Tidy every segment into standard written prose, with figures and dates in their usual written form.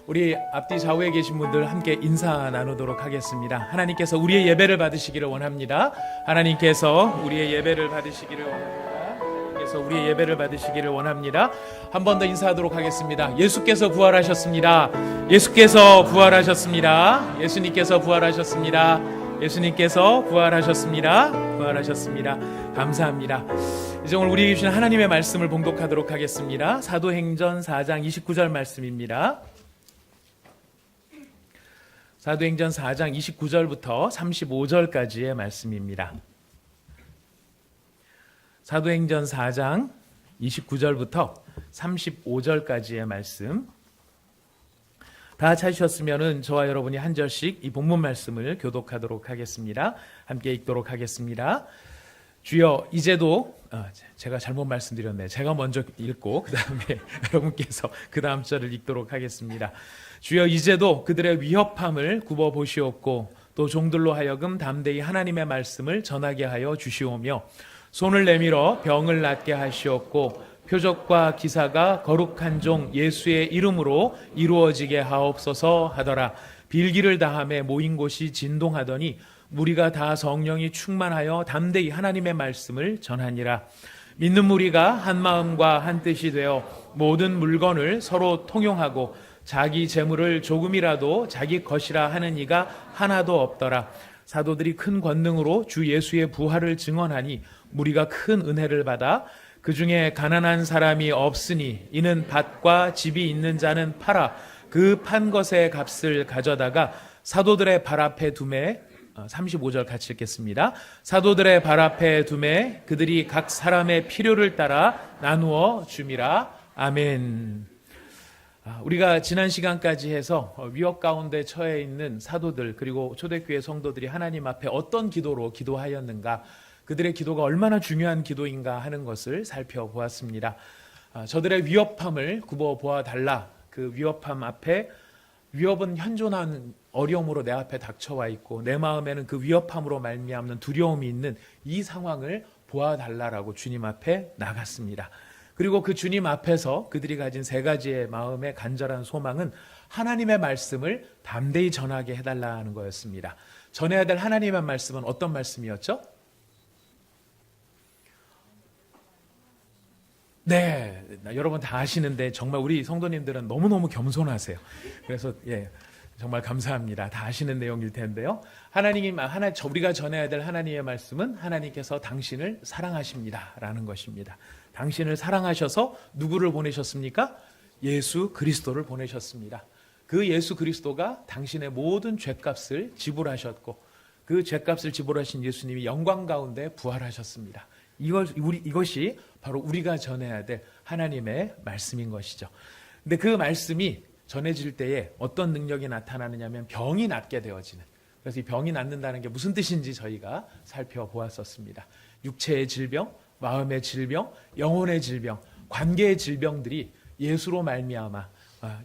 우리 앞뒤 좌우에 계신 분들 함께 인사 나누도록 하겠습니다. 하나님께서 우리의 예배를 받으시기를 원합니다. 하나님께서 우리의 예배를 받으시기를 원합니다. 하나님께서 우리의 예배를 받으시기를 원합니다. 한 번 더 인사하도록 하겠습니다. 예수께서 부활하셨습니다. 예수께서 부활하셨습니다. 예수님께서 부활하셨습니다. 예수님께서 부활하셨습니다. 부활하셨습니다. 감사합니다. 이제 오늘 우리에게 주신 하나님의 말씀을 봉독하도록 하겠습니다. 사도행전 4장 29절 말씀입니다. 사도행전 4장 29절부터 35절까지의 말씀입니다. 사도행전 4장 29절부터 35절까지의 말씀. 다 찾으셨으면 저와 여러분이 한 절씩 이 본문 말씀을 교독하도록 하겠습니다. 함께 읽도록 하겠습니다. 주여 이제도 제가 잘못 말씀드렸네. 제가 먼저 읽고 그 다음에 여러분께서 그 다음 절을 읽도록 하겠습니다. 주여 이제도 그들의 위협함을 굽어보시옵고 또 종들로 하여금 담대히 하나님의 말씀을 전하게 하여 주시오며 손을 내밀어 병을 낫게 하시옵고 표적과 기사가 거룩한 종 예수의 이름으로 이루어지게 하옵소서 하더라. 빌기를 다함에 모인 곳이 진동하더니 무리가 다 성령이 충만하여 담대히 하나님의 말씀을 전하니라. 믿는 무리가 한 마음과 한 뜻이 되어 모든 물건을 서로 통용하고 자기 재물을 조금이라도 자기 것이라 하는 이가 하나도 없더라. 사도들이 큰 권능으로 주 예수의 부활을 증언하니 무리가 큰 은혜를 받아 그 중에 가난한 사람이 없으니 이는 밭과 집이 있는 자는 팔아 그 판 것의 값을 가져다가 사도들의 발 앞에 두매 35절 같이 읽겠습니다. 사도들의 발 앞에 두매 그들이 각 사람의 필요를 따라 나누어 줌이라. 아멘. 우리가 지난 시간까지 해서 위협 가운데 처해 있는 사도들 그리고 초대교회 성도들이 하나님 앞에 어떤 기도로 기도하였는가, 그들의 기도가 얼마나 중요한 기도인가 하는 것을 살펴보았습니다. 저들의 위협함을 굽어보아 달라. 그 위협함 앞에 위협은 현존한 어려움으로 내 앞에 닥쳐와 있고 내 마음에는 그 위협함으로 말미암는 두려움이 있는 이 상황을 보아달라라고 주님 앞에 나갔습니다. 그리고 그 주님 앞에서 그들이 가진 세 가지의 마음의 간절한 소망은 하나님의 말씀을 담대히 전하게 해달라는 거였습니다. 전해야 될 하나님의 말씀은 어떤 말씀이었죠? 네, 여러분 다 아시는데 정말 우리 성도님들은 너무너무 겸손하세요. 그래서 정말 감사합니다. 다 아시는 내용일 텐데요. 우리가 전해야 될 하나님의 말씀은 하나님께서 당신을 사랑하십니다라는 것입니다. 당신을 사랑하셔서 누구를 보내셨습니까? 예수 그리스도를 보내셨습니다. 그 예수 그리스도가 당신의 모든 죄값을 지불하셨고 그 죄값을 지불하신 예수님이 영광 가운데 부활하셨습니다. 이것이 바로 우리가 전해야 될 하나님의 말씀인 것이죠. 근데 그 말씀이 전해질 때에 어떤 능력이 나타나느냐면 병이 낫게 되어지는. 그래서 이 병이 낫는다는 게 무슨 뜻인지 저희가 살펴보았었습니다. 육체의 질병, 마음의 질병, 영혼의 질병, 관계의 질병들이 예수로 말미암아,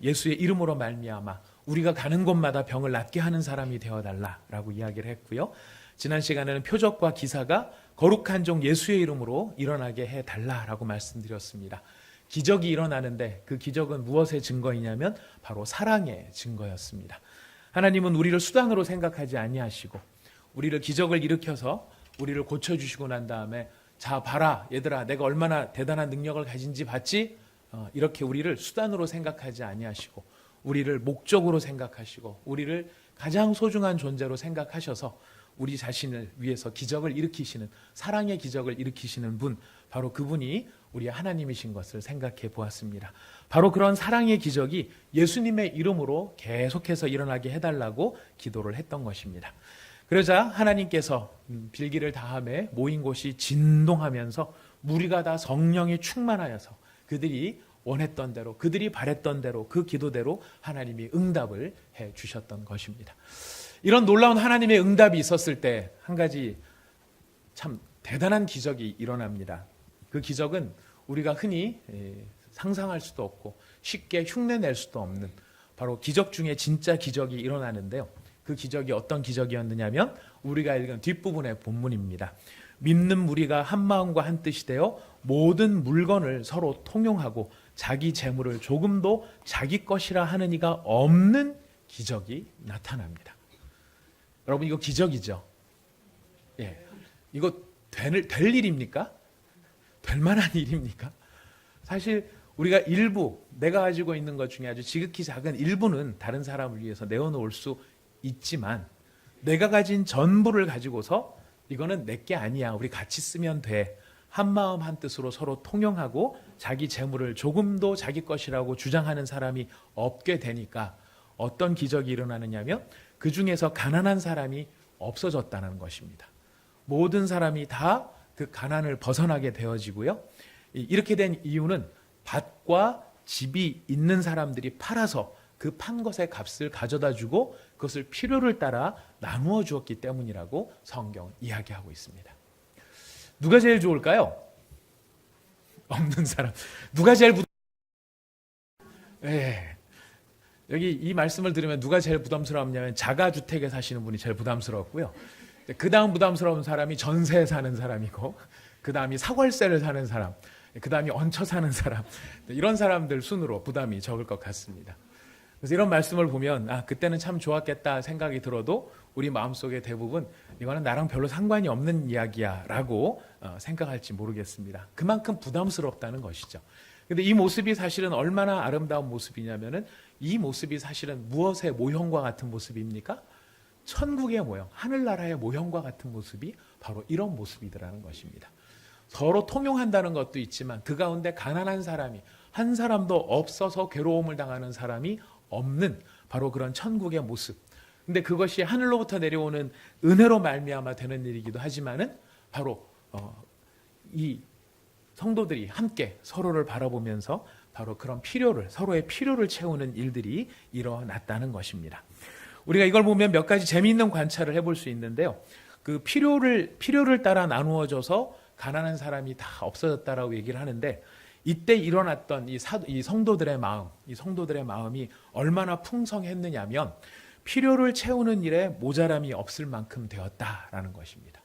예수의 이름으로 말미암아 우리가 가는 곳마다 병을 낫게 하는 사람이 되어달라라고 이야기를 했고요. 지난 시간에는 표적과 기사가 거룩한 종 예수의 이름으로 일어나게 해달라라고 말씀드렸습니다. 기적이 일어나는데 그 기적은 무엇의 증거이냐면 바로 사랑의 증거였습니다. 하나님은 우리를 수단으로 생각하지 아니하시고 우리를 기적을 일으켜서 우리를 고쳐주시고 난 다음에 자 봐라 얘들아 내가 얼마나 대단한 능력을 가진지 봤지? 이렇게 우리를 수단으로 생각하지 아니하시고 우리를 목적으로 생각하시고 우리를 가장 소중한 존재로 생각하셔서 우리 자신을 위해서 기적을 일으키시는, 사랑의 기적을 일으키시는 분, 바로 그분이 우리 하나님이신 것을 생각해 보았습니다. 바로 그런 사랑의 기적이 예수님의 이름으로 계속해서 일어나게 해달라고 기도를 했던 것입니다. 그러자 하나님께서 빌기를 다함에 모인 곳이 진동하면서 무리가 다 성령이 충만하여서 그들이 원했던 대로, 그들이 바랬던 대로, 그 기도대로 하나님이 응답을 해 주셨던 것입니다. 이런 놀라운 하나님의 응답이 있었을 때 한 가지 참 대단한 기적이 일어납니다. 그 기적은 우리가 흔히 상상할 수도 없고 쉽게 흉내낼 수도 없는 바로 기적 중에 진짜 기적이 일어나는데요. 그 기적이 어떤 기적이었느냐면 우리가 읽은 뒷부분의 본문입니다. 믿는 무리가 한 마음과 한 뜻이 되어 모든 물건을 서로 통용하고 자기 재물을 조금도 자기 것이라 하는 이가 없는 기적이 나타납니다. 여러분 이거 기적이죠? 예, 이거 될 일입니까? 될 만한 일입니까? 사실 우리가 일부 내가 가지고 있는 것 중에 아주 지극히 작은 일부는 다른 사람을 위해서 내어놓을 수 있지만 내가 가진 전부를 가지고서 이거는 내게 아니야, 우리 같이 쓰면 돼, 한 마음 한 뜻으로 서로 통용하고 자기 재물을 조금도 자기 것이라고 주장하는 사람이 없게 되니까 어떤 기적이 일어나느냐면 그 중에서 가난한 사람이 없어졌다는 것입니다. 모든 사람이 다 그 가난을 벗어나게 되어지고요. 이렇게 된 이유는 밭과 집이 있는 사람들이 팔아서 그 판 것의 값을 가져다 주고 그것을 필요를 따라 나누어 주었기 때문이라고 성경은 이야기하고 있습니다. 누가 제일 좋을까요? 없는 사람. 누가 제일 여기 이 말씀을 들으면 누가 제일 부담스럽냐면 자가주택에 사시는 분이 제일 부담스럽고요. 그 다음 부담스러운 사람이 전세에 사는 사람이고, 그 다음이 사월세를 사는 사람, 그 다음이 얹혀 사는 사람, 이런 사람들 순으로 부담이 적을 것 같습니다. 그래서 이런 말씀을 보면 그때는 참 좋았겠다 생각이 들어도 우리 마음속에 대부분 이거는 나랑 별로 상관이 없는 이야기야 라고 생각할지 모르겠습니다. 그만큼 부담스럽다는 것이죠. 근데 이 모습이 사실은 얼마나 아름다운 모습이냐면은 이 모습이 사실은 무엇의 모형과 같은 모습입니까? 천국의 모형, 하늘나라의 모형과 같은 모습이 바로 이런 모습이더라는 것입니다. 서로 통용한다는 것도 있지만 그 가운데 가난한 사람이 한 사람도 없어서 괴로움을 당하는 사람이 없는 바로 그런 천국의 모습. 근데 그것이 하늘로부터 내려오는 은혜로 말미암아 되는 일이기도 하지만은 바로 이 성도들이 함께 서로를 바라보면서 바로 그런 필요를, 서로의 필요를 채우는 일들이 일어났다는 것입니다. 우리가 이걸 보면 몇 가지 재미있는 관찰을 해볼 수 있는데요. 그 필요를 따라 나누어져서 가난한 사람이 다 없어졌다라고 얘기를 하는데, 이때 일어났던 이 성도들의 마음, 이 성도들의 마음이 얼마나 풍성했느냐면 필요를 채우는 일에 모자람이 없을 만큼 되었다라는 것입니다.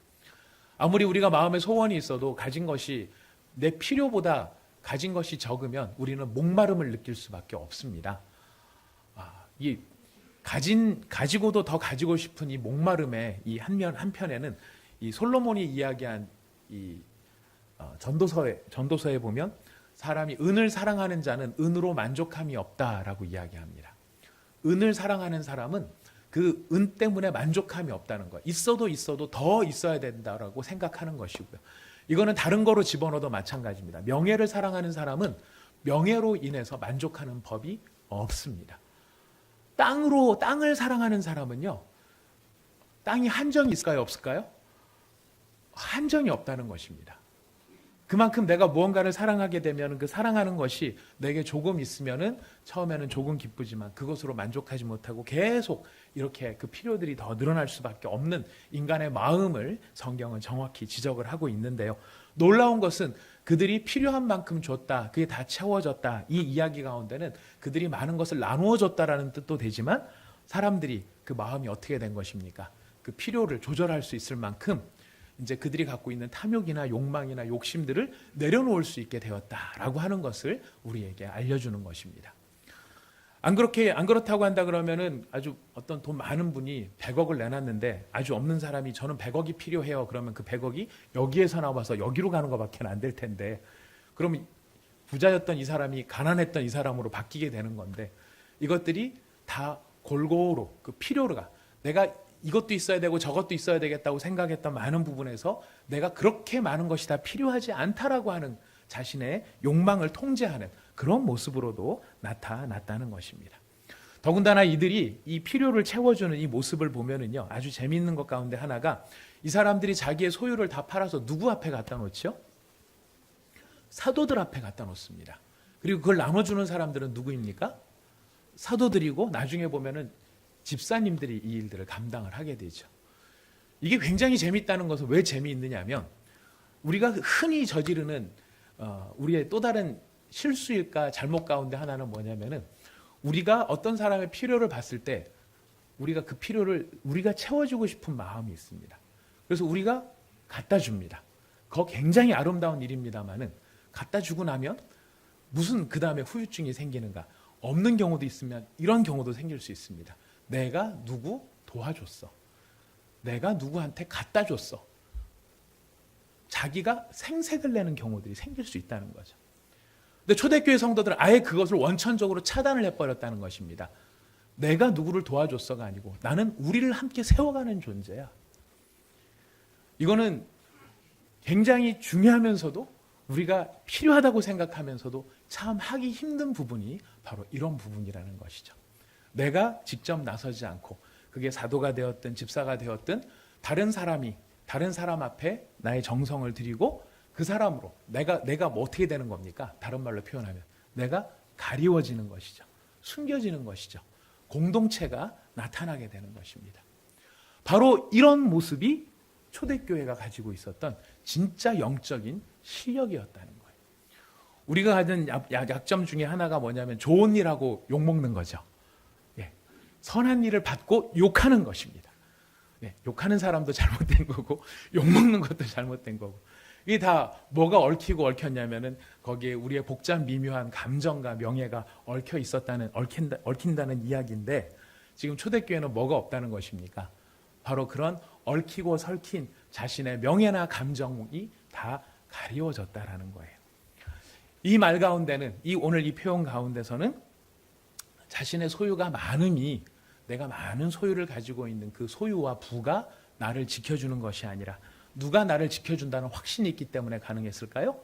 아무리 우리가 마음에 소원이 있어도 가진 것이 내 필요보다 가진 것이 적으면 우리는 목마름을 느낄 수밖에 없습니다. 가지고도 더 가지고 싶은 이 목마름의 이 한편에는 이 솔로몬이 이야기한 이 전도서에 보면 사람이 은을 사랑하는 자는 은으로 만족함이 없다라고 이야기합니다. 은을 사랑하는 사람은 그 은 때문에 만족함이 없다는 거. 있어도 더 있어야 된다라고 생각하는 것이고요. 이거는 다른 거로 집어넣어도 마찬가지입니다. 명예를 사랑하는 사람은 명예로 인해서 만족하는 법이 없습니다. 땅을 사랑하는 사람은요, 땅이 한정이 있을까요, 없을까요? 한정이 없다는 것입니다. 그만큼 내가 무언가를 사랑하게 되면 그 사랑하는 것이 내게 조금 있으면은 처음에는 조금 기쁘지만 그것으로 만족하지 못하고 계속 이렇게 그 필요들이 더 늘어날 수밖에 없는 인간의 마음을 성경은 정확히 지적을 하고 있는데요. 놀라운 것은 그들이 필요한 만큼 줬다, 그게 다 채워졌다, 이 이야기 가운데는 그들이 많은 것을 나누어 줬다라는 뜻도 되지만 사람들이 그 마음이 어떻게 된 것입니까? 그 필요를 조절할 수 있을 만큼 이제 그들이 갖고 있는 탐욕이나 욕망이나 욕심들을 내려놓을 수 있게 되었다라고 하는 것을 우리에게 알려주는 것입니다. 안 그렇다고 한다 그러면은 아주 어떤 돈 많은 분이 100억을 내놨는데 아주 없는 사람이 저는 100억이 필요해요. 그러면 그 100억이 여기에서 나와서 여기로 가는 것밖에 안 될 텐데, 그러면 부자였던 이 사람이 가난했던 이 사람으로 바뀌게 되는 건데, 이것들이 다 골고루 그 필요가, 내가 이것도 있어야 되고 저것도 있어야 되겠다고 생각했던 많은 부분에서 내가 그렇게 많은 것이 다 필요하지 않다라고 하는 자신의 욕망을 통제하는 그런 모습으로도 나타났다는 것입니다. 더군다나 이들이 이 필요를 채워주는 이 모습을 보면은요, 아주 재미있는 것 가운데 하나가 이 사람들이 자기의 소유를 다 팔아서 누구 앞에 갖다 놓죠? 사도들 앞에 갖다 놓습니다. 그리고 그걸 나눠주는 사람들은 누구입니까? 사도들이고 나중에 보면은 집사님들이 이 일들을 감당을 하게 되죠. 이게 굉장히 재미있다는 것은 왜 재미있느냐면 우리가 흔히 저지르는 우리의 또 다른 실수일까 잘못 가운데 하나는 뭐냐면은 우리가 어떤 사람의 필요를 봤을 때 우리가 그 필요를 우리가 채워주고 싶은 마음이 있습니다. 그래서 우리가 갖다 줍니다. 그거 굉장히 아름다운 일입니다만은 갖다 주고 나면 무슨 그 다음에 후유증이 생기는가? 없는 경우도 있으면 이런 경우도 생길 수 있습니다. 내가 누구 도와줬어. 내가 누구한테 갖다 줬어. 자기가 생색을 내는 경우들이 생길 수 있다는 거죠. 근데 초대교회 성도들은 아예 그것을 원천적으로 차단을 해버렸다는 것입니다. 내가 누구를 도와줬어가 아니고 나는 우리를 함께 세워가는 존재야. 이거는 굉장히 중요하면서도 우리가 필요하다고 생각하면서도 참 하기 힘든 부분이 바로 이런 부분이라는 것이죠. 내가 직접 나서지 않고 그게 사도가 되었든 집사가 되었든 다른 사람 앞에 나의 정성을 드리고 그 사람으로 내가 뭐 어떻게 되는 겁니까? 다른 말로 표현하면 내가 가리워지는 것이죠. 숨겨지는 것이죠. 공동체가 나타나게 되는 것입니다. 바로 이런 모습이 초대교회가 가지고 있었던 진짜 영적인 실력이었다는 거예요. 우리가 가진 약점 중에 하나가 뭐냐면 좋은 일하고 욕먹는 거죠. 예. 선한 일을 받고 욕하는 것입니다. 예. 욕하는 사람도 잘못된 거고 욕먹는 것도 잘못된 거고 이게 다 뭐가 얽히고 얽혔냐면은 거기에 우리의 복잡 미묘한 감정과 명예가 얽힌다는 이야기인데 지금 초대교회는 뭐가 없다는 것입니까? 바로 그런 얽히고 설킨 자신의 명예나 감정이 다 가리워졌다라는 거예요. 이 말 가운데는 오늘 이 표현 가운데서는 자신의 소유가 많음이 내가 많은 소유를 가지고 있는 그 소유와 부가 나를 지켜주는 것이 아니라 누가 나를 지켜준다는 확신이 있기 때문에 가능했을까요?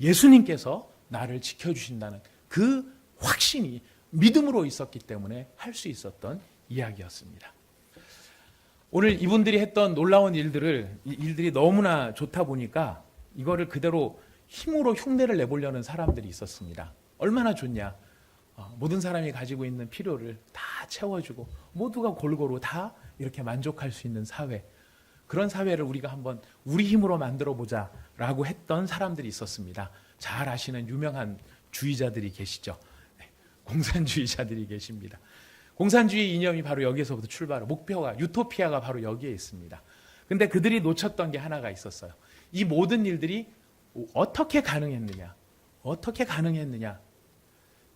예수님께서 나를 지켜주신다는 그 확신이 믿음으로 있었기 때문에 할 수 있었던 이야기였습니다. 오늘 이분들이 했던 놀라운 일들이 너무나 좋다 보니까 이거를 그대로 힘으로 흉내를 내보려는 사람들이 있었습니다. 얼마나 좋냐. 모든 사람이 가지고 있는 필요를 다 채워주고 모두가 골고루 다 이렇게 만족할 수 있는 사회. 그런 사회를 우리가 한번 우리 힘으로 만들어 보자라고 했던 사람들이 있었습니다. 잘 아시는 유명한 주의자들이 계시죠. 네, 공산주의자들이 계십니다. 공산주의 이념이 바로 여기에서부터 출발하고 목표가 유토피아가 바로 여기에 있습니다. 근데 그들이 놓쳤던 게 하나가 있었어요. 이 모든 일들이 어떻게 가능했느냐?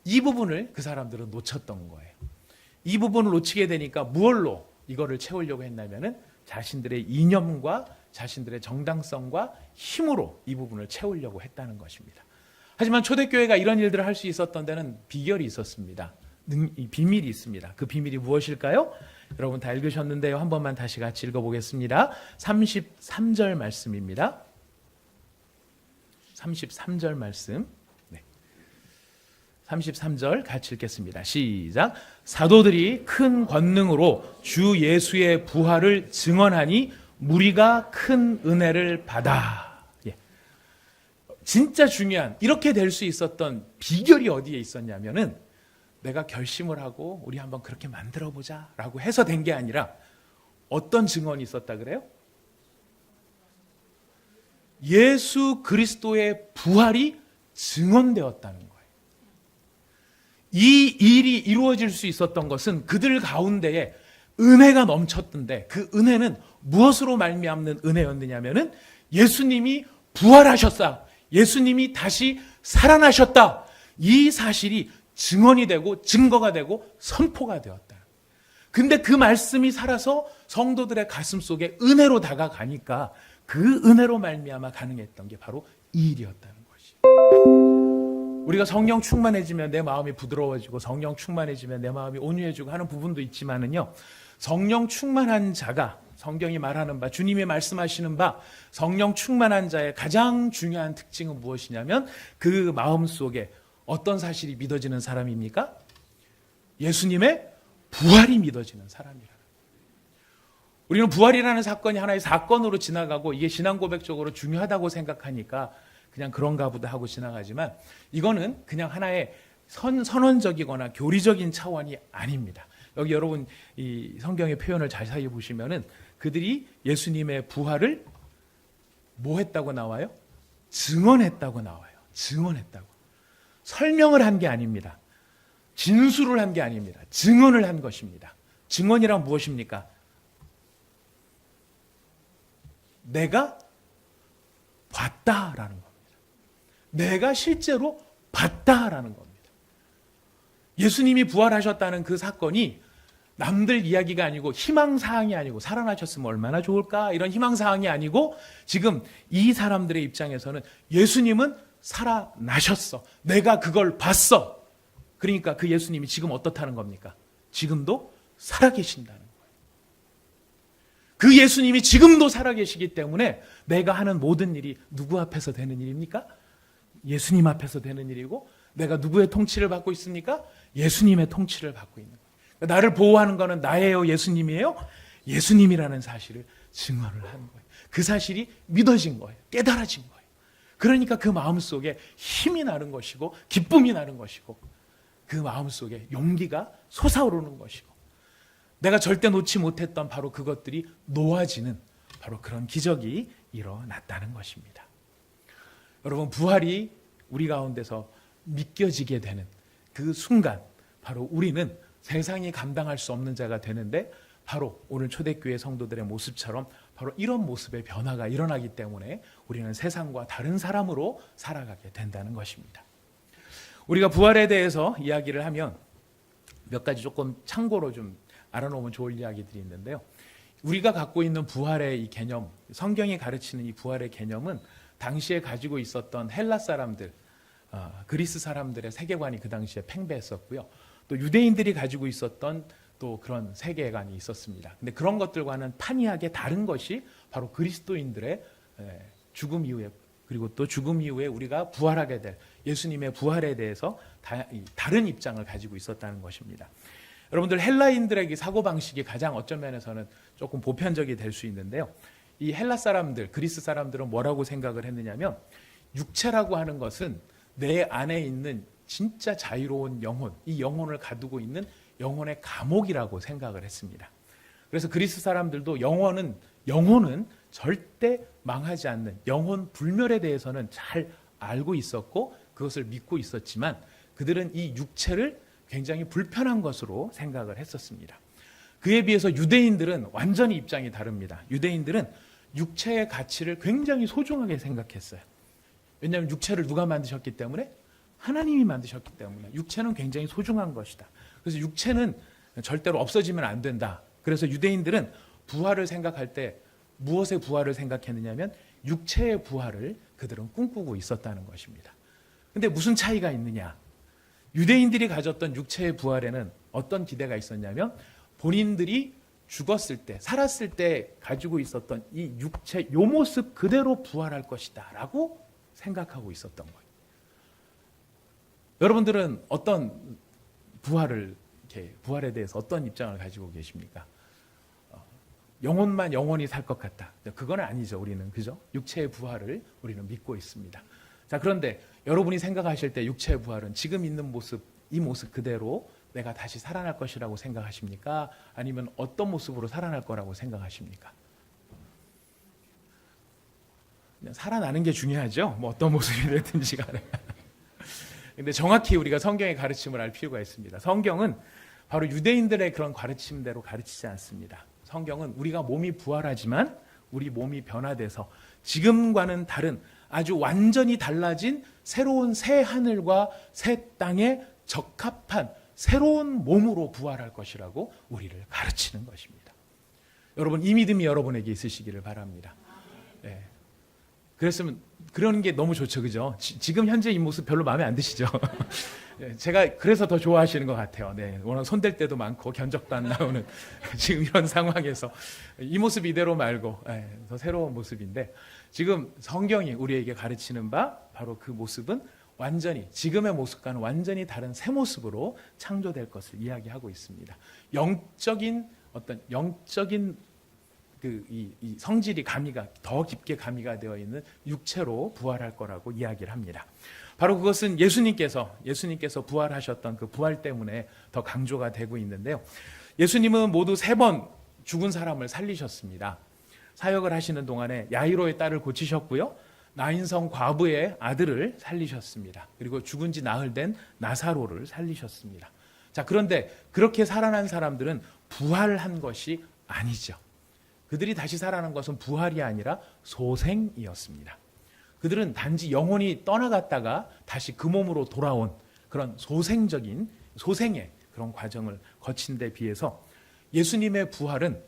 이 부분을 그 사람들은 놓쳤던 거예요. 이 부분을 놓치게 되니까 무엇로 이거를 채우려고 했냐면은 자신들의 이념과 자신들의 정당성과 힘으로 이 부분을 채우려고 했다는 것입니다. 하지만 초대교회가 이런 일들을 할 수 있었던 데는 비결이 있었습니다. 비밀이 있습니다. 그 비밀이 무엇일까요? 여러분 다 읽으셨는데요. 한 번만 다시 같이 읽어보겠습니다. 33절 말씀입니다. 33절 말씀. 33절 같이 읽겠습니다. 시작. 사도들이 큰 권능으로 주 예수의 부활을 증언하니 무리가 큰 은혜를 받아. 예. 진짜 중요한 이렇게 될 수 있었던 비결이 어디에 있었냐면은 내가 결심을 하고 우리 한번 그렇게 만들어 보자라고 해서 된 게 아니라 어떤 증언이 있었다 그래요? 예수 그리스도의 부활이 증언되었다는 거예요. 이 일이 이루어질 수 있었던 것은 그들 가운데에 은혜가 넘쳤던데 그 은혜는 무엇으로 말미암는 은혜였느냐면은 예수님이 부활하셨다. 예수님이 다시 살아나셨다. 이 사실이 증언이 되고 증거가 되고 선포가 되었다. 근데 그 말씀이 살아서 성도들의 가슴 속에 은혜로 다가가니까 그 은혜로 말미암아 가능했던 게 바로 이 일이었다는 것이. 우리가 성령 충만해지면 내 마음이 부드러워지고 성령 충만해지면 내 마음이 온유해지고 하는 부분도 있지만은요. 성령 충만한 자가 성경이 말하는 바 주님이 말씀하시는 바 성령 충만한 자의 가장 중요한 특징은 무엇이냐면 그 마음 속에 어떤 사실이 믿어지는 사람입니까? 예수님의 부활이 믿어지는 사람이라. 우리는 부활이라는 사건이 하나의 사건으로 지나가고 이게 신앙 고백적으로 중요하다고 생각하니까 그냥 그런가 보다 하고 지나가지만 이거는 그냥 하나의 선언적이거나 교리적인 차원이 아닙니다. 여기 여러분 이 성경의 표현을 자세히 보시면은 그들이 예수님의 부활을 뭐 했다고 나와요? 증언했다고 나와요. 증언했다고. 설명을 한 게 아닙니다. 진술을 한 게 아닙니다. 증언을 한 것입니다. 증언이란 무엇입니까? 내가 봤다라는 겁니다. 내가 실제로 봤다라는 겁니다. 예수님이 부활하셨다는 그 사건이 남들 이야기가 아니고 희망사항이 아니고 살아나셨으면 얼마나 좋을까 이런 희망사항이 아니고 지금 이 사람들의 입장에서는 예수님은 살아나셨어. 내가 그걸 봤어. 그러니까 그 예수님이 지금 어떻다는 겁니까? 지금도 살아계신다는 거예요. 그 예수님이 지금도 살아계시기 때문에 내가 하는 모든 일이 누구 앞에서 되는 일입니까? 예수님 앞에서 되는 일이고 내가 누구의 통치를 받고 있습니까? 예수님의 통치를 받고 있는 거예요. 나를 보호하는 것은 나예요? 예수님이에요? 예수님이라는 사실을 증언을 하는 거예요. 그 사실이 믿어진 거예요. 깨달아진 거예요. 그러니까 그 마음속에 힘이 나는 것이고 기쁨이 나는 것이고 그 마음속에 용기가 솟아오르는 것이고 내가 절대 놓지 못했던 바로 그것들이 놓아지는 바로 그런 기적이 일어났다는 것입니다. 여러분, 부활이 우리 가운데서 믿겨지게 되는 그 순간 바로 우리는 세상이 감당할 수 없는 자가 되는데 바로 오늘 초대교회 성도들의 모습처럼 바로 이런 모습의 변화가 일어나기 때문에 우리는 세상과 다른 사람으로 살아가게 된다는 것입니다. 우리가 부활에 대해서 이야기를 하면 몇 가지 조금 참고로 좀 알아놓으면 좋을 이야기들이 있는데요. 우리가 갖고 있는 부활의 이 개념, 성경이 가르치는 이 부활의 개념은 당시에 가지고 있었던 헬라 사람들, 그리스 사람들의 세계관이 그 당시에 팽배했었고요. 또 유대인들이 가지고 있었던 또 그런 세계관이 있었습니다. 근데 그런 것들과는 판이하게 다른 것이 바로 그리스도인들의 죽음 이후에 그리고 또 죽음 이후에 우리가 부활하게 될 예수님의 부활에 대해서 다른 입장을 가지고 있었다는 것입니다. 여러분들 헬라인들에게 사고방식이 가장 어떤 면에서는 조금 보편적이 될 수 있는데요. 이 헬라 사람들, 그리스 사람들은 뭐라고 생각을 했느냐면 육체라고 하는 것은 내 안에 있는 진짜 자유로운 영혼, 이 영혼을 가두고 있는 영혼의 감옥이라고 생각을 했습니다. 그래서 그리스 사람들도 영혼은 절대 망하지 않는 영혼 불멸에 대해서는 잘 알고 있었고 그것을 믿고 있었지만 그들은 이 육체를 굉장히 불편한 것으로 생각을 했었습니다. 그에 비해서 유대인들은 완전히 입장이 다릅니다. 유대인들은 육체의 가치를 굉장히 소중하게 생각했어요. 왜냐하면 육체를 누가 만드셨기 때문에? 하나님이 만드셨기 때문에 육체는 굉장히 소중한 것이다. 그래서 육체는 절대로 없어지면 안 된다. 그래서 유대인들은 부활을 생각할 때 무엇의 부활을 생각했느냐면 육체의 부활을 그들은 꿈꾸고 있었다는 것입니다. 근데 무슨 차이가 있느냐? 유대인들이 가졌던 육체의 부활에는 어떤 기대가 있었냐면 본인들이 죽었을 때, 살았을 때 가지고 있었던 이 육체, 요 모습 그대로 부활할 것이다 라고 생각하고 있었던 거예요. 여러분들은 어떤 부활에 대해서 어떤 입장을 가지고 계십니까? 영혼만 영원히 살 것 같다. 그건 아니죠, 우리는. 그죠? 육체의 부활을 우리는 믿고 있습니다. 자, 그런데 여러분이 생각하실 때 육체의 부활은 지금 있는 모습, 이 모습 그대로 내가 다시 살아날 것이라고 생각하십니까? 아니면 어떤 모습으로 살아날 거라고 생각하십니까? 그냥 살아나는 게 중요하죠. 뭐 어떤 모습이 됐든지 간에. 근데 정확히 우리가 성경의 가르침을 알 필요가 있습니다. 성경은 바로 유대인들의 그런 가르침대로 가르치지 않습니다. 성경은 우리가 몸이 부활하지만 우리 몸이 변화돼서 지금과는 다른 아주 완전히 달라진 새로운 새 하늘과 새 땅에 적합한 새로운 몸으로 부활할 것이라고 우리를 가르치는 것입니다. 여러분, 이 믿음이 여러분에게 있으시기를 바랍니다. 네. 그랬으면 그러는 게 너무 좋죠, 그죠? 지금 현재 이 모습 별로 마음에 안 드시죠? 제가 그래서 더 좋아하시는 것 같아요. 네, 워낙 손댈 때도 많고 견적도 안 나오는 지금 이런 상황에서 이 모습 이대로 말고 더 새로운 모습인데 지금 성경이 우리에게 가르치는 바 바로 그 모습은 완전히 지금의 모습과는 완전히 다른 새 모습으로 창조될 것을 이야기하고 있습니다. 영적인 이 성질이 더 깊게 가미가 되어 있는 육체로 부활할 거라고 이야기를 합니다. 바로 그것은 예수님께서 부활하셨던 그 부활 때문에 더 강조가 되고 있는데요. 예수님은 모두 3번 죽은 사람을 살리셨습니다. 사역을 하시는 동안에 야이로의 딸을 고치셨고요. 나인성 과부의 아들을 살리셨습니다. 그리고 죽은 지 나흘 된 나사로를 살리셨습니다. 자, 그런데 그렇게 살아난 사람들은 부활한 것이 아니죠. 그들이 다시 살아난 것은 부활이 아니라 소생이었습니다. 그들은 단지 영혼이 떠나갔다가 다시 그 몸으로 돌아온 그런 소생의 그런 과정을 거친 데 비해서 예수님의 부활은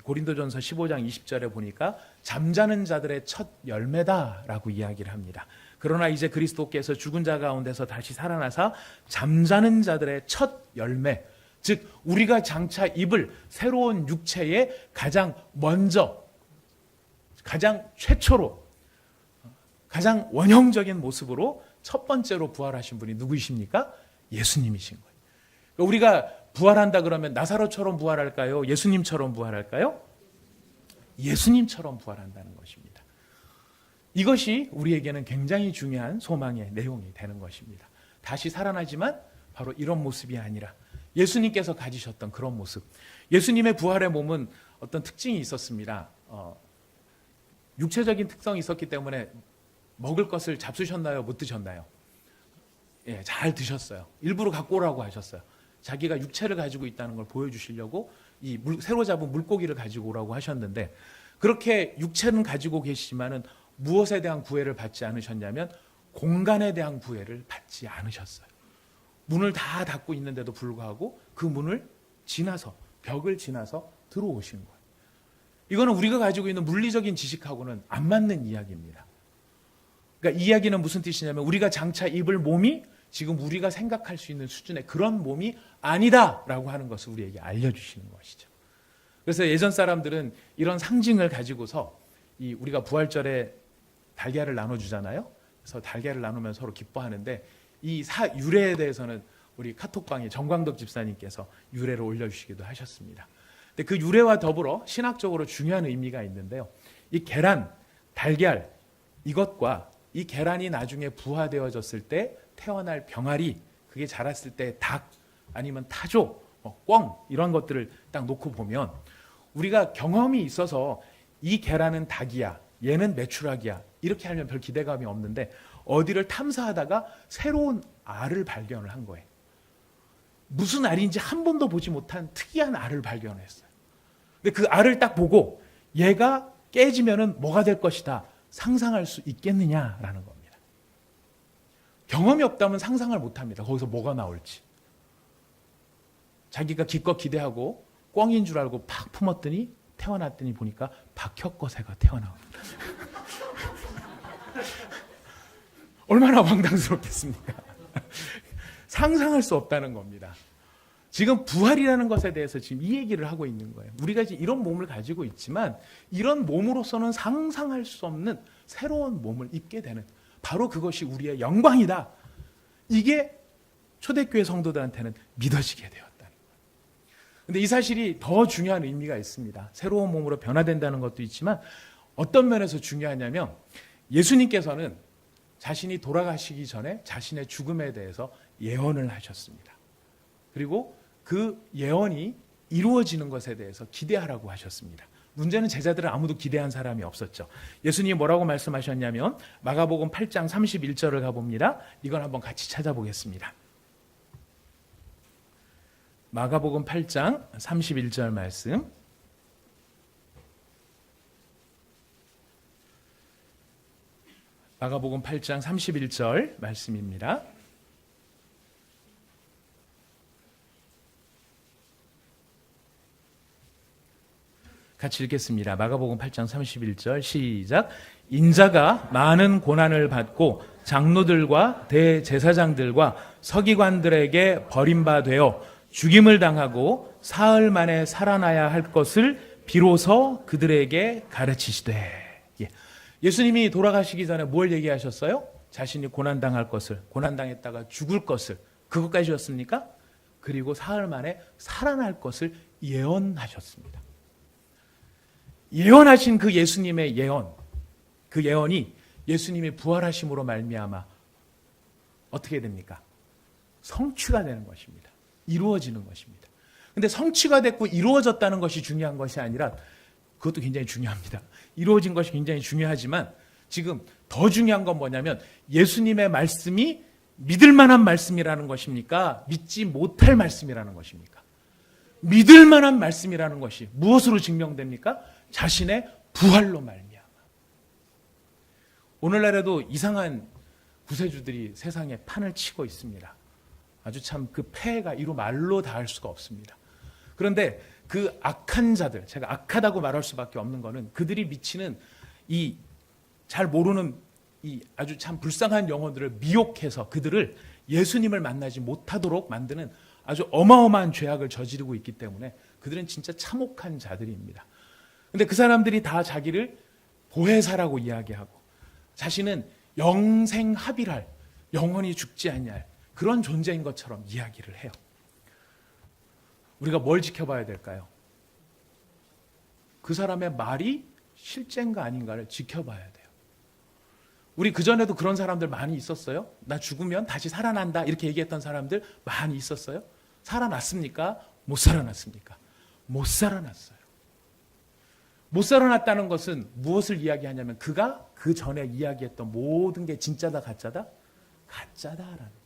고린도전서 15장 20절에 보니까 잠자는 자들의 첫 열매다라고 이야기를 합니다. 그러나 이제 그리스도께서 죽은 자 가운데서 다시 살아나사 잠자는 자들의 첫 열매, 즉 우리가 장차 입을 새로운 육체의 가장 먼저, 가장 최초로, 가장 원형적인 모습으로 첫 번째로 부활하신 분이 누구이십니까? 예수님이신 거예요. 우리가 부활한다 그러면 나사로처럼 부활할까요? 예수님처럼 부활할까요? 예수님처럼 부활한다는 것입니다. 이것이 우리에게는 굉장히 중요한 소망의 내용이 되는 것입니다. 다시 살아나지만 바로 이런 모습이 아니라 예수님께서 가지셨던 그런 모습. 예수님의 부활의 몸은 어떤 특징이 있었습니다. 육체적인 특성이 있었기 때문에 먹을 것을 잡수셨나요? 못 드셨나요? 예, 잘 드셨어요. 일부러 갖고 오라고 하셨어요. 자기가 육체를 가지고 있다는 걸 보여주시려고 이 새로 잡은 물고기를 가지고 오라고 하셨는데, 그렇게 육체는 가지고 계시지만은 무엇에 대한 구애를 받지 않으셨냐면 공간에 대한 구애를 받지 않으셨어요. 문을 다 닫고 있는데도 불구하고 그 문을 지나서, 벽을 지나서 들어오신 거예요. 이거는 우리가 가지고 있는 물리적인 지식하고는 안 맞는 이야기입니다. 그러니까 이 이야기는 무슨 뜻이냐면 우리가 장차 입을 몸이 지금 우리가 생각할 수 있는 수준의 그런 몸이 아니다라고 하는 것을 우리에게 알려주시는 것이죠. 그래서 예전 사람들은 이런 상징을 가지고서 우리가 부활절에 달걀을 나눠주잖아요. 그래서 달걀을 나누면 서로 기뻐하는데 이 유래에 대해서는 우리 카톡방에 정광덕 집사님께서 유래를 올려주시기도 하셨습니다. 근데 그 유래와 더불어 신학적으로 중요한 의미가 있는데요. 이 계란, 달걀, 이것과 이 계란이 나중에 부화되어졌을 때 태어날 병아리, 그게 자랐을 때 닭, 아니면 타조, 꿩 이런 것들을 딱 놓고 보면 우리가 경험이 있어서 이 계란은 닭이야, 얘는 메추라기야 이렇게 하면 별 기대감이 없는데 어디를 탐사하다가 새로운 알을 발견을 한 거예요. 무슨 알인지 한 번도 보지 못한 특이한 알을 발견했어요. 근데 그 알을 딱 보고 얘가 깨지면은 뭐가 될 것이다 상상할 수 있겠느냐라는 겁니다. 경험이 없다면 상상을 못합니다. 거기서 뭐가 나올지. 자기가 기껏 기대하고 꿩인 줄 알고 팍 품었더니 태어났더니 보니까 박혁거새가 태어나옵니다. 얼마나 황당스럽겠습니까? 상상할 수 없다는 겁니다. 지금 부활이라는 것에 대해서 지금 이 얘기를 하고 있는 거예요. 우리가 지금 이런 몸을 가지고 있지만 이런 몸으로서는 상상할 수 없는 새로운 몸을 입게 되는 바로 그것이 우리의 영광이다. 이게 초대교회 성도들한테는 믿어지게 되었다는 거예요. 근데 이 사실이 더 중요한 의미가 있습니다. 새로운 몸으로 변화된다는 것도 있지만 어떤 면에서 중요하냐면 예수님께서는 자신이 돌아가시기 전에 자신의 죽음에 대해서 예언을 하셨습니다. 그리고 그 예언이 이루어지는 것에 대해서 기대하라고 하셨습니다. 문제는 제자들은 아무도 기대한 사람이 없었죠. 예수님이 뭐라고 말씀하셨냐면 마가복음 8장 31절을 가봅니다. 이건 한번 같이 찾아보겠습니다. 마가복음 8장 31절 말씀. 마가복음 8장 31절 말씀입니다. 같이 읽겠습니다. 마가복음 8장 31절 시작. 인자가 많은 고난을 받고 장로들과 대제사장들과 서기관들에게 버림받아 죽임을 당하고 사흘 만에 살아나야 할 것을 비로소 그들에게 가르치시되. 예수님이 돌아가시기 전에 뭘 얘기하셨어요? 자신이 고난당할 것을, 고난당했다가 죽을 것을, 그것까지였습니까? 그리고 사흘 만에 살아날 것을 예언하셨습니다. 예언하신 그 예수님의 예언, 그 예언이 예수님의 부활하심으로 말미암아 어떻게 됩니까? 성취가 되는 것입니다. 이루어지는 것입니다. 근데 성취가 됐고 이루어졌다는 것이 중요한 것이 아니라 그것도 굉장히 중요합니다. 이루어진 것이 굉장히 중요하지만 지금 더 중요한 건 뭐냐면 예수님의 말씀이 믿을 만한 말씀이라는 것입니까? 믿지 못할 말씀이라는 것입니까? 믿을 만한 말씀이라는 것이 무엇으로 증명됩니까? 자신의 부활로 말미암아. 오늘날에도 이상한 구세주들이 세상에 판을 치고 있습니다. 아주 참 그 폐해가 이루 말로 닿을 수가 없습니다. 그런데 그 악한 자들, 제가 악하다고 말할 수밖에 없는 것은 그들이 미치는 이 잘 모르는 이 아주 참 불쌍한 영혼들을 미혹해서 그들을 예수님을 만나지 못하도록 만드는 아주 어마어마한 죄악을 저지르고 있기 때문에 그들은 진짜 참혹한 자들입니다. 근데 그 사람들이 다 자기를 보혜사라고 이야기하고 자신은 영생합일할, 영원히 죽지 아니할 그런 존재인 것처럼 이야기를 해요. 우리가 뭘 지켜봐야 될까요? 그 사람의 말이 실제인가 아닌가를 지켜봐야 돼요. 우리 그전에도 그런 사람들 많이 있었어요. 나 죽으면 다시 살아난다 이렇게 얘기했던 사람들 많이 있었어요. 살아났습니까? 못 살아났습니까? 못 살아났어요. 못 살아났다는 것은 무엇을 이야기하냐면 그가 그 전에 이야기했던 모든 게 진짜다 가짜다? 가짜다라는.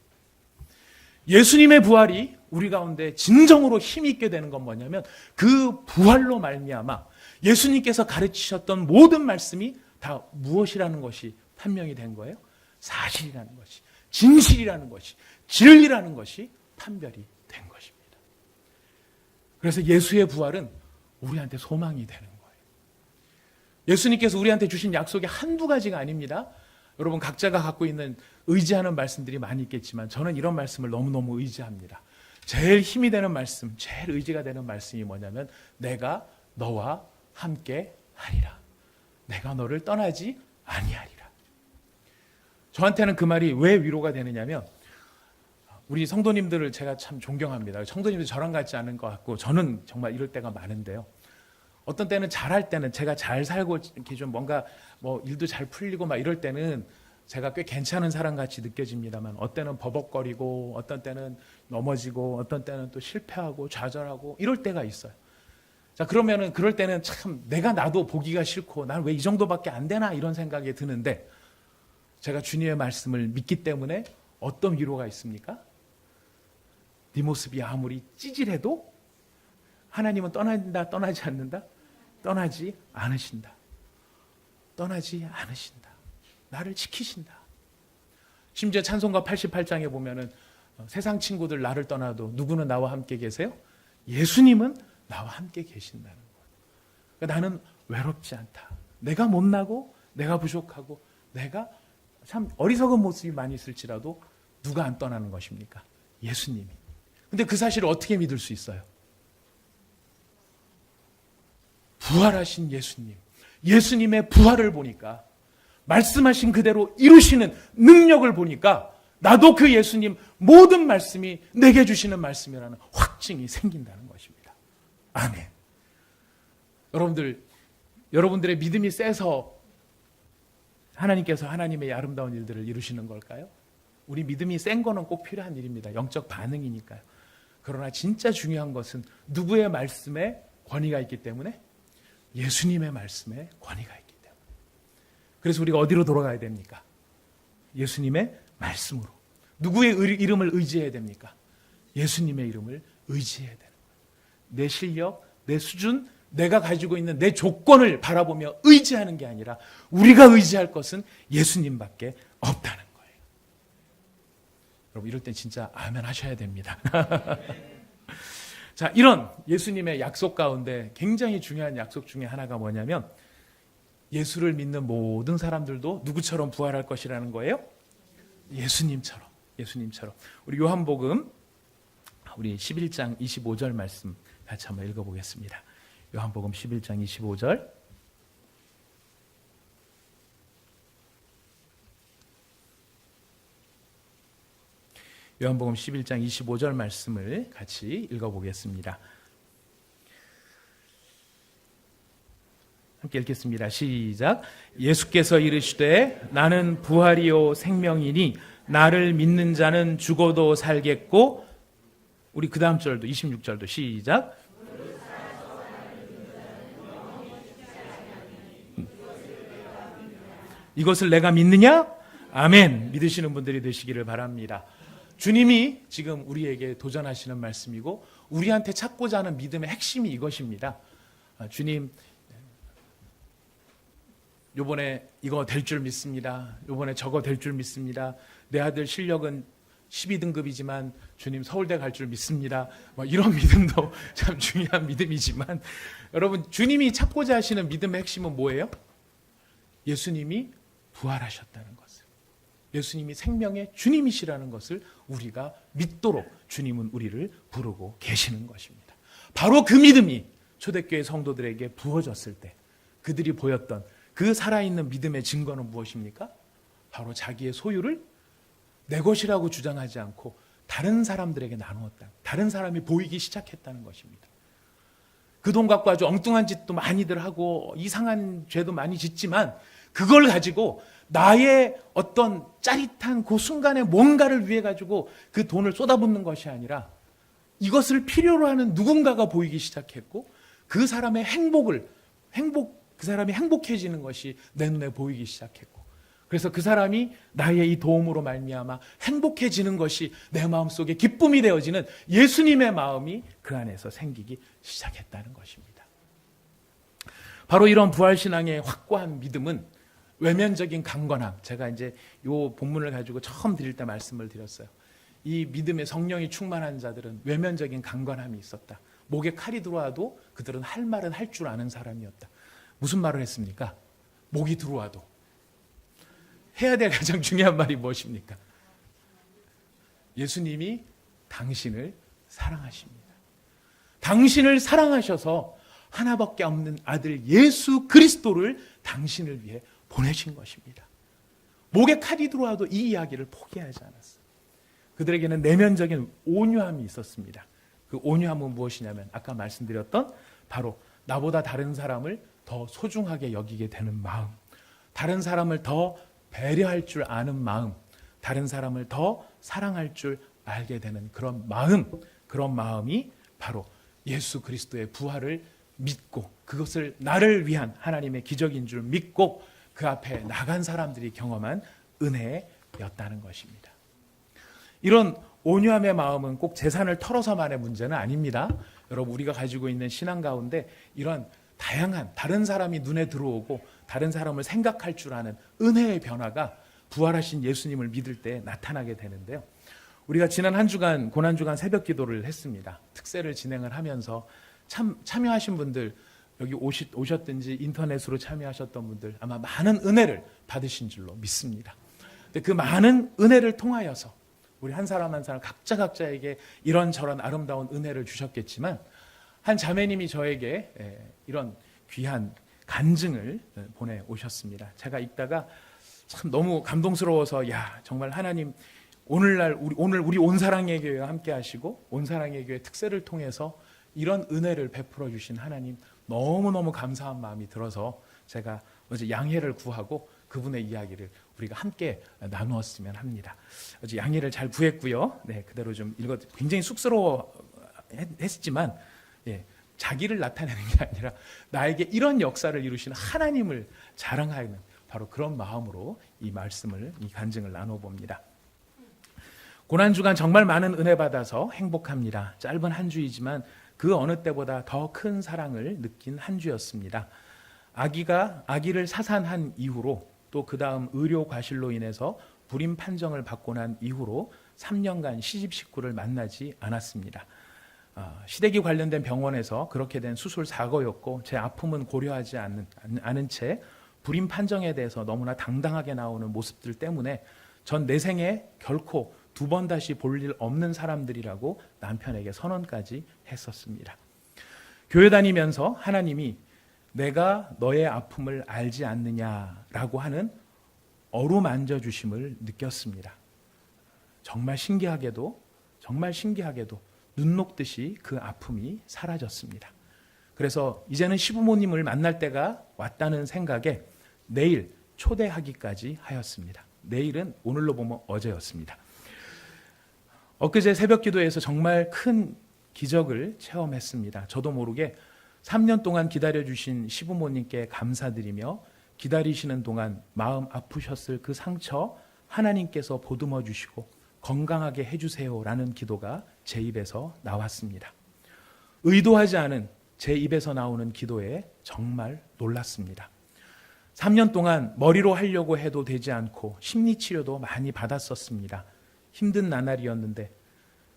예수님의 부활이 우리 가운데 진정으로 힘이 있게 되는 건 뭐냐면 그 부활로 말미암아 예수님께서 가르치셨던 모든 말씀이 다 무엇이라는 것이 판명이 된 거예요? 사실이라는 것이, 진실이라는 것이, 진리라는 것이 판별이 된 것입니다. 그래서 예수의 부활은 우리한테 소망이 되는 거예요. 예수님께서 우리한테 주신 약속이 한두 가지가 아닙니다. 여러분 각자가 갖고 있는 의지하는 말씀들이 많이 있겠지만 저는 이런 말씀을 너무너무 의지합니다. 제일 힘이 되는 말씀, 제일 의지가 되는 말씀이 뭐냐면 내가 너와 함께 하리라. 내가 너를 떠나지 아니하리라. 저한테는 그 말이 왜 위로가 되느냐면 우리 성도님들을 제가 참 존경합니다. 성도님들 저랑 같지 않은 것 같고 저는 정말 이럴 때가 많은데요. 어떤 때는 잘할 때는 제가 잘 살고 이렇게 좀 뭔가 뭐 일도 잘 풀리고 막 이럴 때는 제가 꽤 괜찮은 사람 같이 느껴집니다만 어떤 때는 버벅거리고 어떤 때는 넘어지고 어떤 때는 또 실패하고 좌절하고 이럴 때가 있어요. 자, 그러면은 그럴 때는 참 내가 나도 보기가 싫고 난 왜 이 정도밖에 안 되나 이런 생각이 드는데 제가 주님의 말씀을 믿기 때문에 어떤 위로가 있습니까? 네 모습이 아무리 찌질해도 하나님은 떠난다, 떠나지 않는다? 떠나지 않으신다. 떠나지 않으신다. 나를 지키신다. 심지어 찬송가 88장에 보면은 세상 친구들 나를 떠나도 누구는 나와 함께 계세요? 예수님은 나와 함께 계신다는 거예요. 그러니까 나는 외롭지 않다. 내가 못나고 내가 부족하고 내가 참 어리석은 모습이 많이 있을지라도 누가 안 떠나는 것입니까? 예수님이. 근데 그 사실을 어떻게 믿을 수 있어요? 부활하신 예수님. 예수님의 부활을 보니까 말씀하신 그대로 이루시는 능력을 보니까 나도 그 예수님 모든 말씀이 내게 주시는 말씀이라는 확증이 생긴다는 것입니다. 아멘. 여러분들의 믿음이 세서 하나님께서 하나님의 아름다운 일들을 이루시는 걸까요? 우리 믿음이 센 거는 꼭 필요한 일입니다. 영적 반응이니까요. 그러나 진짜 중요한 것은 누구의 말씀에 권위가 있기 때문에? 예수님의 말씀에 권위가 있기 때문에. 그래서 우리가 어디로 돌아가야 됩니까? 예수님의 말씀으로. 누구의 이름을 의지해야 됩니까? 예수님의 이름을 의지해야 되는 거예요. 내 실력, 내 수준, 내가 가지고 있는 내 조건을 바라보며 의지하는 게 아니라 우리가 의지할 것은 예수님밖에 없다는 거예요. 여러분 이럴 땐 진짜 아멘 하셔야 됩니다. 자, 이런 예수님의 약속 가운데 굉장히 중요한 약속 중에 하나가 뭐냐면 예수를 믿는 모든 사람들도 누구처럼 부활할 것이라는 거예요? 예수님처럼. 우리 요한복음 우리 11장 25절 말씀 같이 한번 읽어보겠습니다. 요한복음 11장 25절. 요한복음 11장 25절 말씀을 같이 읽어보겠습니다. 함께 읽겠습니다. 시작. 예수께서 이르시되 나는 부활이요 생명이니 나를 믿는 자는 죽어도 살겠고, 우리 그 다음 절도 26절도 시작. 이것을 내가 믿느냐? 아멘. 믿으시는 분들이 되시기를 바랍니다. 주님이 지금 우리에게 도전하시는 말씀이고 우리한테 찾고자 하는 믿음의 핵심이 이것입니다. 주님, 요번에 이거 될 줄 믿습니다. 요번에 저거 될 줄 믿습니다. 내 아들 실력은 12등급이지만 주님 서울대 갈 줄 믿습니다. 이런 믿음도 참 중요한 믿음이지만 여러분, 주님이 찾고자 하시는 믿음의 핵심은 뭐예요? 예수님이 부활하셨다는 것을, 예수님이 생명의 주님이시라는 것을 우리가 믿도록 주님은 우리를 부르고 계시는 것입니다. 바로 그 믿음이 초대교회 성도들에게 부어졌을 때 그들이 보였던 그 살아있는 믿음의 증거는 무엇입니까? 바로 자기의 소유를 내 것이라고 주장하지 않고 다른 사람들에게 나누었다. 다른 사람이 보이기 시작했다는 것입니다. 그 돈 갖고 아주 엉뚱한 짓도 많이들 하고 이상한 죄도 많이 짓지만 그걸 가지고 나의 어떤 짜릿한 그 순간에 뭔가를 위해 가지고 그 돈을 쏟아붓는 것이 아니라 이것을 필요로 하는 누군가가 보이기 시작했고 그 사람의 그 사람이 행복해지는 것이 내 눈에 보이기 시작했고, 그래서 그 사람이 나의 이 도움으로 말미암아 행복해지는 것이 내 마음속에 기쁨이 되어지는 예수님의 마음이 그 안에서 생기기 시작했다는 것입니다. 바로 이런 부활신앙의 확고한 믿음은 외면적인 강건함, 제가 이제 이 본문을 가지고 처음 드릴 때 말씀을 드렸어요. 이 믿음의 성령이 충만한 자들은 외면적인 강건함이 있었다. 목에 칼이 들어와도 그들은 할 말은 할 줄 아는 사람이었다. 무슨 말을 했습니까? 목이 들어와도 해야 될 가장 중요한 말이 무엇입니까? 예수님이 당신을 사랑하십니다. 당신을 사랑하셔서 하나밖에 없는 아들 예수 그리스도를 당신을 위해 보내신 것입니다. 목에 칼이 들어와도 이 이야기를 포기하지 않았어요. 그들에게는 내면적인 온유함이 있었습니다. 그 온유함은 무엇이냐면 아까 말씀드렸던 바로 나보다 다른 사람을 더 소중하게 여기게 되는 마음, 다른 사람을 더 배려할 줄 아는 마음, 다른 사람을 더 사랑할 줄 알게 되는 그런 마음, 그런 마음이 바로 예수 그리스도의 부활을 믿고 그것을 나를 위한 하나님의 기적인 줄 믿고 그 앞에 나간 사람들이 경험한 은혜였다는 것입니다. 이런 온유함의 마음은 꼭 재산을 털어서만의 문제는 아닙니다. 여러분, 우리가 가지고 있는 신앙 가운데 이런 다양한 다른 사람이 눈에 들어오고 다른 사람을 생각할 줄 아는 은혜의 변화가 부활하신 예수님을 믿을 때 나타나게 되는데요. 우리가 지난 한 주간 고난주간 새벽 기도를 했습니다. 특세를 진행을 하면서 참여하신 분들, 여기 오셨든지 인터넷으로 참여하셨던 분들 아마 많은 은혜를 받으신 줄로 믿습니다. 근데 그 많은 은혜를 통하여서 우리 한 사람 한 사람 각자에게 이런저런 아름다운 은혜를 주셨겠지만 한 자매님이 저에게 이런 귀한 간증을 보내오셨습니다. 제가 읽다가 참 너무 감동스러워서 정말 하나님 오늘날 우리 온사랑의 교회와 함께 하시고 온사랑의 교회 특세를 통해서 이런 은혜를 베풀어 주신 하나님 너무너무 감사한 마음이 들어서 제가 어제 양해를 구하고 그분의 이야기를 우리가 함께 나누었으면 합니다. 어제 양해를 잘 구했고요. 네, 그대로 좀 굉장히 쑥스러워 했지만 자기를 나타내는 게 아니라 나에게 이런 역사를 이루시는 하나님을 자랑하는 바로 그런 마음으로 이 간증을 나눠봅니다. 고난주간 정말 많은 은혜 받아서 행복합니다. 짧은 한 주이지만 그 어느 때보다 더 큰 사랑을 느낀 한 주였습니다. 아기를 사산한 이후로 또 그 다음 의료 과실로 인해서 불임 판정을 받고 난 이후로 3년간 시집 식구를 만나지 않았습니다. 시댁이 관련된 병원에서 그렇게 된 수술 사고였고 제 아픔은 고려하지 않은 채 불임 판정에 대해서 너무나 당당하게 나오는 모습들 때문에 전 내 생에 결코 2번 다시 볼 일 없는 사람들이라고 남편에게 선언까지 했었습니다. 교회 다니면서 하나님이 내가 너의 아픔을 알지 않느냐라고 하는 어루만져 주심을 느꼈습니다. 정말 신기하게도 눈 녹듯이 그 아픔이 사라졌습니다. 그래서 이제는 시부모님을 만날 때가 왔다는 생각에 내일 초대하기까지 하였습니다. 내일은 오늘로 보면 어제였습니다. 엊그제 새벽 기도에서 정말 큰 기적을 체험했습니다. 저도 모르게 3년 동안 기다려주신 시부모님께 감사드리며 기다리시는 동안 마음 아프셨을 그 상처 하나님께서 보듬어 주시고 건강하게 해주세요라는 기도가 제 입에서 나왔습니다. 의도하지 않은 제 입에서 나오는 기도에 정말 놀랐습니다. 3년 동안 머리로 하려고 해도 되지 않고 심리치료도 많이 받았었습니다. 힘든 나날이었는데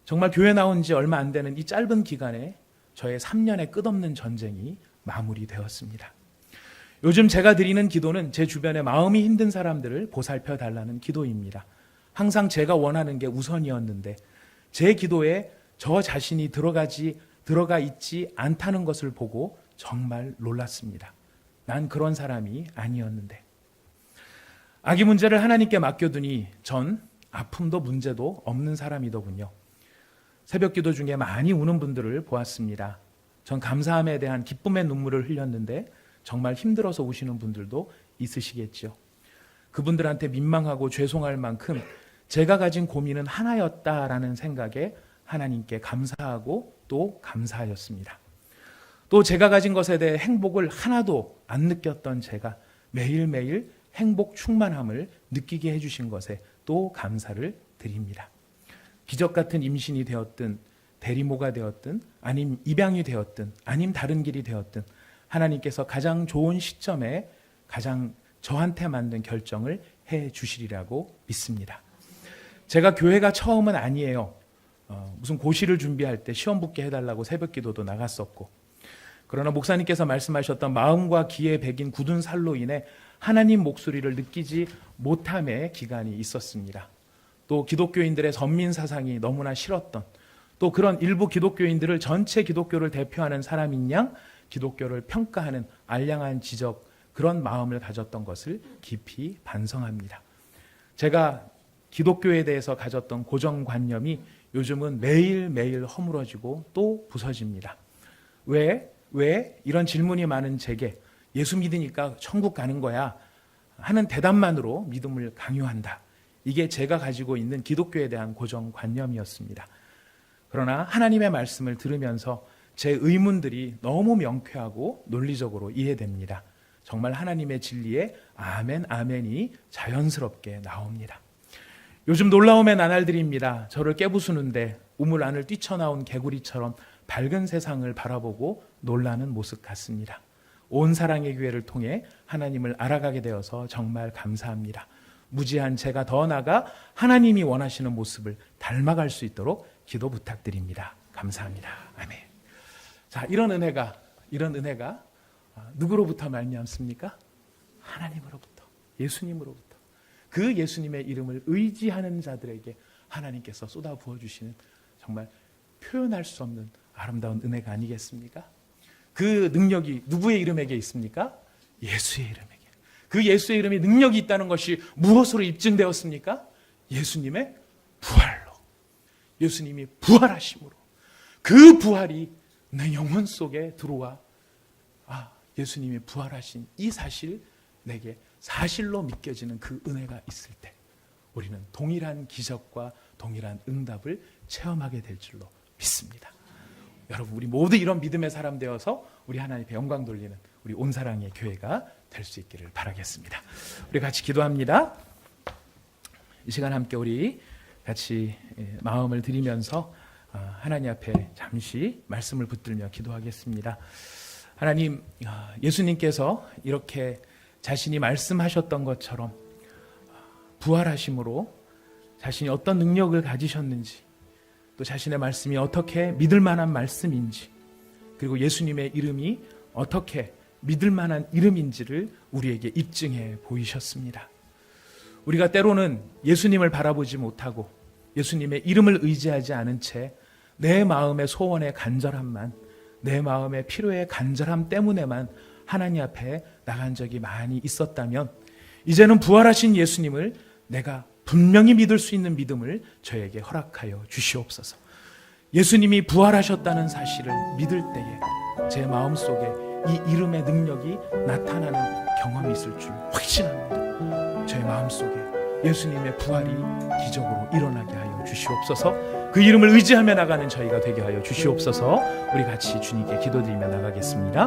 정말 교회 나온 지 얼마 안 되는 이 짧은 기간에 저의 3년의 끝없는 전쟁이 마무리되었습니다. 요즘 제가 드리는 기도는 제 주변에 마음이 힘든 사람들을 보살펴 달라는 기도입니다. 항상 제가 원하는 게 우선이었는데 제 기도에 저 자신이 들어가 있지 않다는 것을 보고 정말 놀랐습니다. 난 그런 사람이 아니었는데. 아기 문제를 하나님께 맡겨두니 전 아픔도 문제도 없는 사람이더군요. 새벽 기도 중에 많이 우는 분들을 보았습니다. 전 감사함에 대한 기쁨의 눈물을 흘렸는데 정말 힘들어서 우시는 분들도 있으시겠죠. 그분들한테 민망하고 죄송할 만큼 제가 가진 고민은 하나였다라는 생각에 하나님께 감사하고 또 감사하였습니다. 또 제가 가진 것에 대해 행복을 하나도 안 느꼈던 제가 매일매일 행복 충만함을 느끼게 해주신 것에 또 감사를 드립니다. 기적 같은 임신이 되었든 대리모가 되었든 아님 입양이 되었든 아님 다른 길이 되었든 하나님께서 가장 좋은 시점에 가장 저한테 맞는 결정을 해 주시리라고 믿습니다. 제가 교회가 처음은 아니에요. 무슨 고시를 준비할 때 시험 붙게 해달라고 새벽 기도도 나갔었고, 그러나 목사님께서 말씀하셨던 마음과 귀에 배긴 굳은 살로 인해 하나님 목소리를 느끼지 못함의 기간이 있었습니다. 또 기독교인들의 선민 사상이 너무나 싫었던, 또 그런 일부 기독교인들을 전체 기독교를 대표하는 사람인 양 기독교를 평가하는 알량한 지적, 그런 마음을 가졌던 것을 깊이 반성합니다. 제가 기독교에 대해서 가졌던 고정관념이 요즘은 매일매일 허물어지고 또 부서집니다. 왜 이런 질문이 많은 제게 예수 믿으니까 천국 가는 거야 하는 대답만으로 믿음을 강요한다. 이게 제가 가지고 있는 기독교에 대한 고정관념이었습니다. 그러나 하나님의 말씀을 들으면서 제 의문들이 너무 명쾌하고 논리적으로 이해됩니다. 정말 하나님의 진리에 아멘, 아멘이 자연스럽게 나옵니다. 요즘 놀라움의 나날들입니다. 저를 깨부수는데 우물 안을 뛰쳐나온 개구리처럼 밝은 세상을 바라보고 놀라는 모습 같습니다. 온 사랑의 교회를 통해 하나님을 알아가게 되어서 정말 감사합니다. 무지한 제가 더 나아가 하나님이 원하시는 모습을 닮아갈 수 있도록 기도 부탁드립니다. 감사합니다. 아멘. 자, 이런 은혜가 누구로부터 말미암습니까? 하나님으로부터, 예수님으로부터. 그 예수님의 이름을 의지하는 자들에게 하나님께서 쏟아 부어주시는 정말 표현할 수 없는 아름다운 은혜가 아니겠습니까? 그 능력이 누구의 이름에게 있습니까? 예수의 이름에게. 그 예수의 이름에 능력이 있다는 것이 무엇으로 입증되었습니까? 예수님의 부활로. 예수님이 부활하심으로. 그 부활이 내 영혼 속에 들어와 예수님이 부활하신 이 사실, 내게 사실로 믿겨지는 그 은혜가 있을 때 우리는 동일한 기적과 동일한 응답을 체험하게 될 줄로 믿습니다. 여러분, 우리 모두 이런 믿음의 사람 되어서 우리 하나님께 영광 돌리는 우리 온사랑의 교회가 될 수 있기를 바라겠습니다. 우리 같이 기도합니다. 이 시간 함께 우리 같이 마음을 드리면서 하나님 앞에 잠시 말씀을 붙들며 기도하겠습니다. 하나님, 예수님께서 이렇게 자신이 말씀하셨던 것처럼 부활하심으로 자신이 어떤 능력을 가지셨는지, 또 자신의 말씀이 어떻게 믿을 만한 말씀인지, 그리고 예수님의 이름이 어떻게 믿을 만한 이름인지를 우리에게 입증해 보이셨습니다. 우리가 때로는 예수님을 바라보지 못하고 예수님의 이름을 의지하지 않은 채 내 마음의 소원의 간절함만, 내 마음의 필요의 간절함 때문에만 하나님 앞에 나간 적이 많이 있었다면, 이제는 부활하신 예수님을 내가 분명히 믿을 수 있는 믿음을 저에게 허락하여 주시옵소서. 예수님이 부활하셨다는 사실을 믿을 때에 제 마음속에 이 이름의 능력이 나타나는 경험이 있을 줄 확신합니다. 제 마음속에 예수님의 부활이 기적으로 일어나게 하여 주시옵소서. 그 이름을 의지하며 나가는 저희가 되게 하여 주시옵소서. 우리 같이 주님께 기도드리며 나가겠습니다.